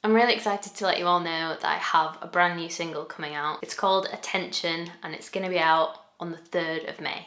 I'm really excited to let you all know that I have a brand new single coming out. It's called Attention and it's going to be out on the 3rd of May.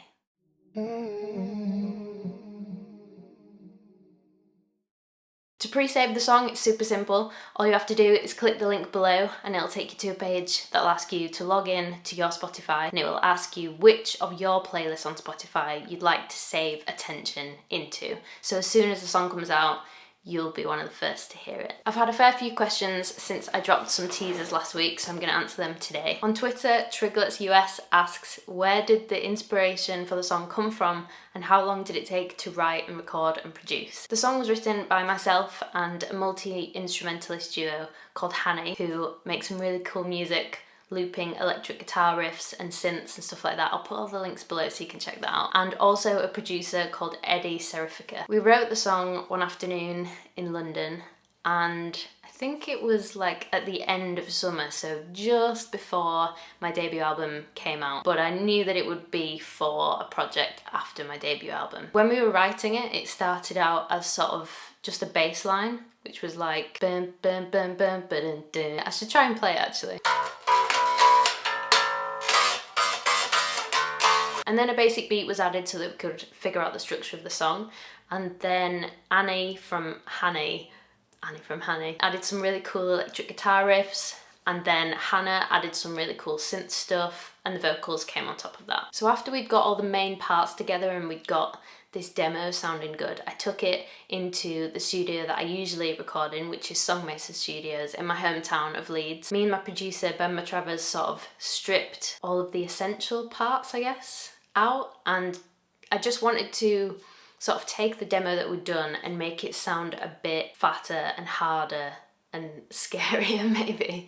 To pre-save the song, it's super simple. All you have to do is click the link below and it'll take you to a page that'll ask you to log in to your Spotify, and it will ask you which of your playlists on Spotify you'd like to save Attention into. So as soon as the song comes out, you'll be one of the first to hear it. I've had a fair few questions since I dropped some teasers last week, so I'm going to answer them today. On Twitter, Trigwell asks, where did the inspiration for the song come from and how long did it take to write and record and produce? The song was written by myself and a multi-instrumentalist duo called Hanny, who makes some really cool music, looping electric guitar riffs and synths and stuff like that. I'll put all the links below so you can check that out. And also a producer called Eddie Serifica. We wrote the song one afternoon in London, and I think it was like at the end of summer, so just before my debut album came out, but I knew that it would be for a project after my debut album. When we were writing it, it started out as sort of just a bass line, which was like bum bum bum bum ba dun. I should try and play it actually. And then a basic beat was added so that we could figure out the structure of the song. And then Annie from Hanny added some really cool electric guitar riffs. And then Hannah added some really cool synth stuff, and the vocals came on top of that. So after we'd got all the main parts together and we'd got this demo sounding good, I took it into the studio that I usually record in, which is Songmaker Studios in my hometown of Leeds. Me and my producer Ben Matravers sort of stripped all of the essential parts, I guess, out, and I just wanted to sort of take the demo that we'd done and make it sound a bit fatter and harder and scarier maybe,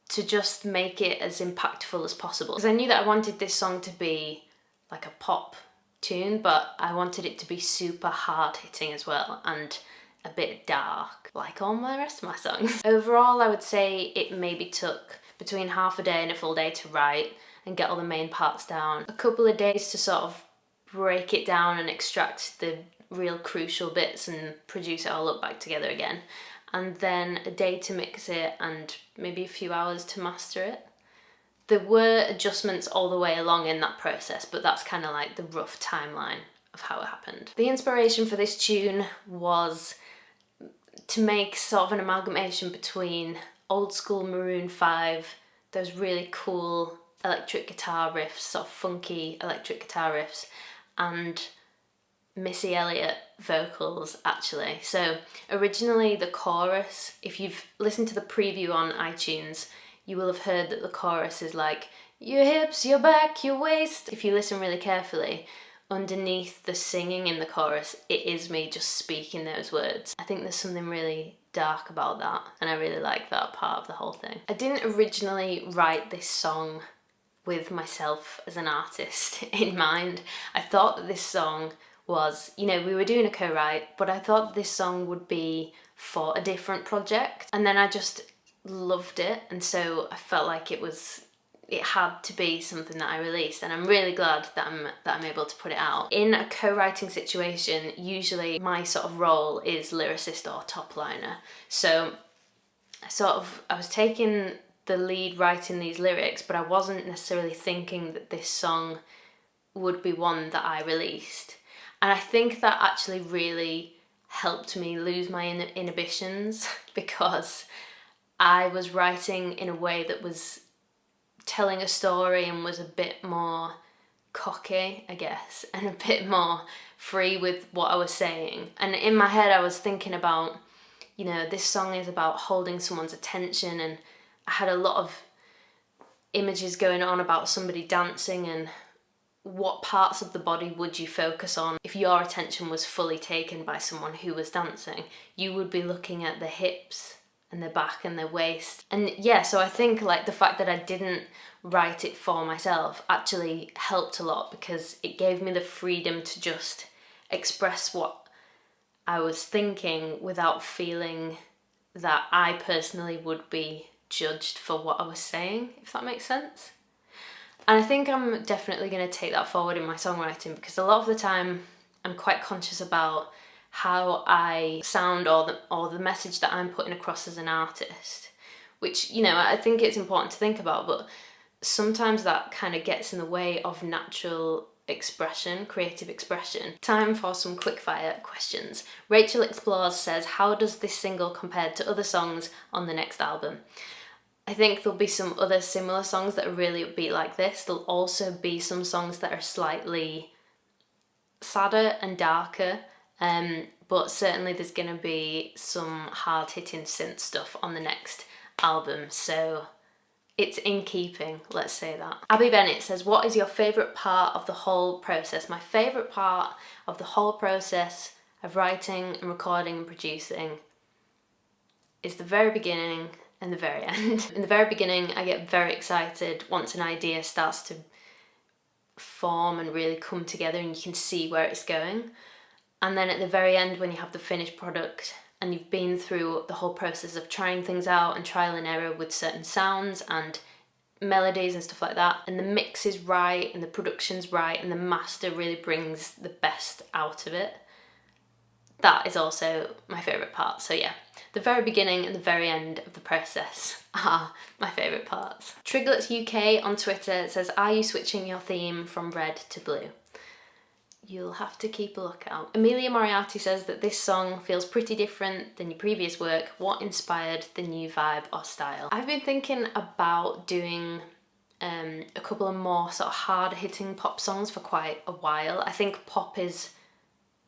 to just make it as impactful as possible. Because I knew that I wanted this song to be like a pop tune, but I wanted it to be super hard hitting as well and a bit dark, like all the rest of my songs. Overall, I would say it maybe took between half a day and a full day to write and get all the main parts down. A couple of days to sort of break it down and extract the real crucial bits and produce it all up back together again. And then a day to mix it and maybe a few hours to master it. There were adjustments all the way along in that process, but that's kind of like the rough timeline of how it happened. The inspiration for this tune was to make sort of an amalgamation between old school Maroon 5, those really cool electric guitar riffs, sort of funky electric guitar riffs, and Missy Elliott vocals actually. So originally the chorus, if you've listened to the preview on iTunes, you will have heard that the chorus is like, your hips, your back, your waist. If you listen really carefully, underneath the singing in the chorus, it is me just speaking those words. I think there's something really dark about that, and I really like that part of the whole thing. I didn't originally write this song with myself as an artist in mind. I thought that this song was, you know, we were doing a co-write, but I thought this song would be for a different project, and then I just loved it, and so I felt like it had to be something that I released, and I'm really glad that I'm able to put it out. In a co-writing situation, usually my sort of role is lyricist or top liner, so I was taking the lead writing these lyrics, but I wasn't necessarily thinking that this song would be one that I released. And I think that actually really helped me lose my inhibitions, because I was writing in a way that was telling a story and was a bit more cocky, I guess, and a bit more free with what I was saying. And in my head I was thinking about, you know, this song is about holding someone's attention, and I had a lot of images going on about somebody dancing and what parts of the body would you focus on if your attention was fully taken by someone who was dancing. You would be looking at the hips and the back and the waist. And yeah, so I think like the fact that I didn't write it for myself actually helped a lot, because it gave me the freedom to just express what I was thinking without feeling that I personally would be judged for what I was saying, if that makes sense. And I think I'm definitely going to take that forward in my songwriting, because a lot of the time I'm quite conscious about how I sound or the message that I'm putting across as an artist, which, you know, I think it's important to think about, but sometimes that kind of gets in the way of natural expression, creative expression. Time for some quickfire questions. Rachel Explores says, how does this single compare to other songs on the next album? I think there'll be some other similar songs that are really upbeat like this. There'll also be some songs that are slightly sadder and darker, but certainly there's going to be some hard-hitting synth stuff on the next album, so it's in keeping, let's say that. Abby Bennett says, what is your favourite part of the whole process? My favourite part of the whole process of writing and recording and producing is the very beginning and the very end. In the very beginning, I get very excited once an idea starts to form and really come together and you can see where it's going. And then at the very end, when you have the finished product and you've been through the whole process of trying things out and trial and error with certain sounds and melodies and stuff like that, and the mix is right and the production's right and the master really brings the best out of it, that is also my favourite part. So yeah, the very beginning and the very end of the process are my favourite parts. Triglets UK on Twitter says, are you switching your theme from red to blue? You'll have to keep a lookout. Amelia Moriarty says that this song feels pretty different than your previous work. What inspired the new vibe or style? I've been thinking about doing a couple of more sort of harder hitting pop songs for quite a while. I think pop is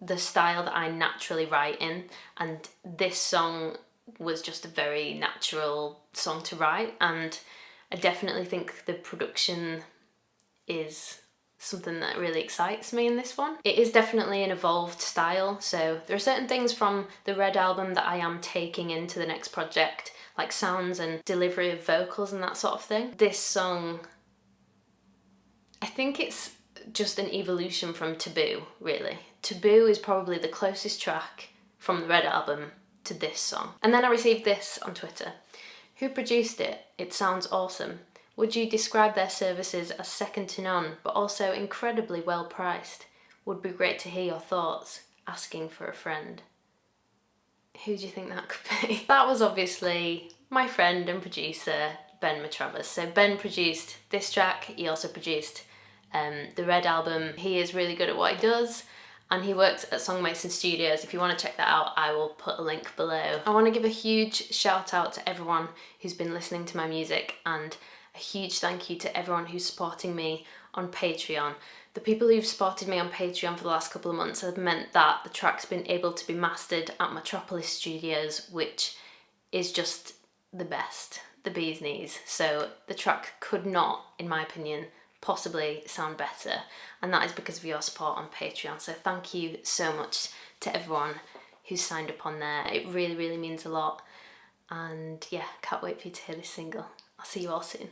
the style that I naturally write in, and this song was just a very natural song to write, and I definitely think the production is something that really excites me in this one. It is definitely an evolved style, so there are certain things from the Red album that I am taking into the next project, like sounds and delivery of vocals and that sort of thing. This song, I think it's just an evolution from Taboo, really. Taboo is probably the closest track from the Red album to this song. And then I received this on Twitter. Who produced it? It sounds awesome. Would you describe their services as second to none, but also incredibly well priced? Would be great to hear your thoughts. Asking for a friend. Who do you think that could be? That was obviously my friend and producer, Ben Matravers. So Ben produced this track, he also produced the Red album. He is really good at what he does, and he works at Songmason Studios. If you want to check that out, I will put a link below. I want to give a huge shout out to everyone who's been listening to my music, and a huge thank you to everyone who's supporting me on Patreon. The people who've supported me on Patreon for the last couple of months have meant that the track's been able to be mastered at Metropolis Studios, which is just the best, the bee's knees. So the track could not, in my opinion, possibly sound better, and that is because of your support on Patreon. So thank you so much to everyone who's signed up on there. It really, really means a lot, and yeah, can't wait for you to hear this single. I'll see you all soon.